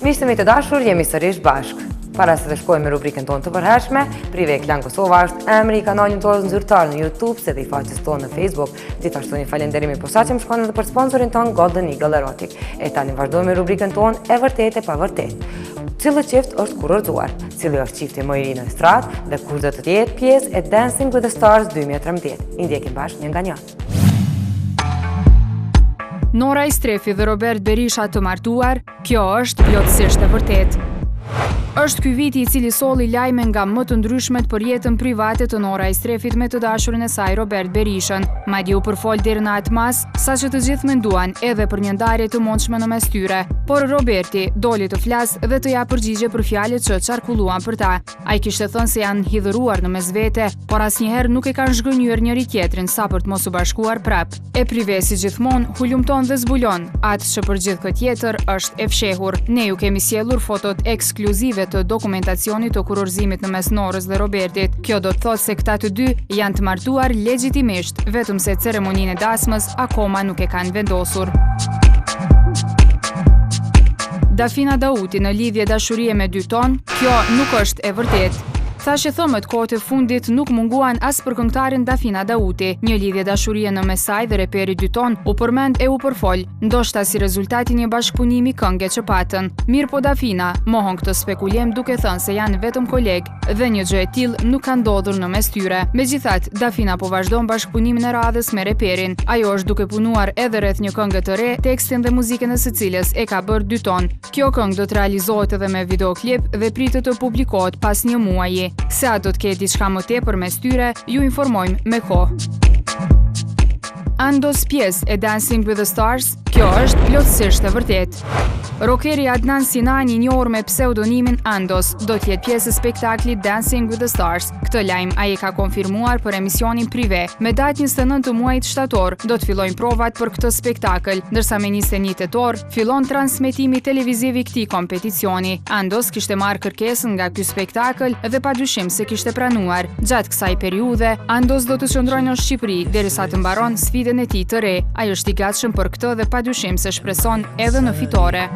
Miqtë mi të dashur, jemi sërish bashkë. Para se të shkojmë me rubrikën tonë të përhershme, Prive Klan Kosova është emri i kanalin tonë zyrtar në YouTube, se dhe i faqes tonë në Facebook. Gjithashtu një falenderimi posaçëm shkon edhe për sponsorin tonë Golden Eagle Erotic. E tani vazhdojmë me rubrikën tonë e vërtet e pa vërtet. Cili qift është kurorzuar, cili është qifti më i ri në stradë dhe kur do të jetë pjesë e Dancing with the Stars 2013. I ndjekim bashkë një nga një. Nora Istrefi dhe Robert Berisha të martuar, kjo është plotësisht e vërtet. Është ky viti i cili solli lajme nga më të ndryshmet për jetën private të Nora Istrefit me të dashurin e saj Robert Berishën. Madje u përfol deri në atë mas, saqë të gjithë menduan edhe për një ndarje të mundshme në mes tyre. Por Roberti doli të flas dhe të japë përgjigje për fjalët që qarkulluan për ta. Ai kishte thënë se janë hidhëruar në mes vete, por asnjëherë nuk e kanë zhgënjur njëri tjetrin sa për të mos u bashkuar prap. E Prive si gjithmonë hulumton dhe zbulon atë që për gjithë këtë tjetër është e fshehur. Ne ju kemi sjellur fotot ekskluzive të dokumentacionit të kurorëzimit në mes Norës dhe Robertit. Kjo do të thotë se këta të dy janë të martuar legjitimisht, vetëm se ceremoninë e dasmës akoma nuk e kanë vendosur. Dafina Dauti në lidhje dashurie me dy ton, kjo nuk është e vërtet. Thashë thomët kohët e fundit nuk munguan as për këngëtarin Dafina Dauti. Një lidhje dashurie në mes saj dhe reperi dy ton u përmend e u përfol, ndoshta si rezultati një bashkëpunimi këngë që patën. Mirë po Dafina mohon këtë spekulim duke thënë se janë vetëm kolegë dhe një gjë e tillë nuk ka ndodhur në mes tyre. Megjithatë, Dafina po vazhdon bashkëpunimin e radhës me reperin. Ajo është duke punuar edhe rreth një këngë të re, tekstin dhe muzikën e së cilës e ka bërë dy ton. Kjo këngë do të realizohet edhe me videoklip dhe pritet të publikohet pas një muaji. Se a do të ketë diçka më tepër mes tyre, ju informojmë me kohë. Andos pjesë e Dancing with the Stars, kjo është plotësisht e vërtet. Rockeri Adnan Sinani, i njohur me pseudonimin Andos, do të jetë pjesë e spektaklit Dancing with the Stars. Këtë lajm ai e ka konfirmuar për emisionin Prive. Me datë 29 të muajit shtator do të fillojnë provat për këtë spektakël, ndërsa me 21 tetor fillon transmetimi televiziv i këtij kompeticioni. Andos kishte marrë kërkesën nga ky spektakël dhe padyshim se kishte pranuar. Gjatë kësaj periudhe, Andos do të qëndrojë në Shqipëri derisa të mbaron sfidën e tij të re. Ai është i gatshëm për këtë dhe padyshim se shpreson edhe në fitore.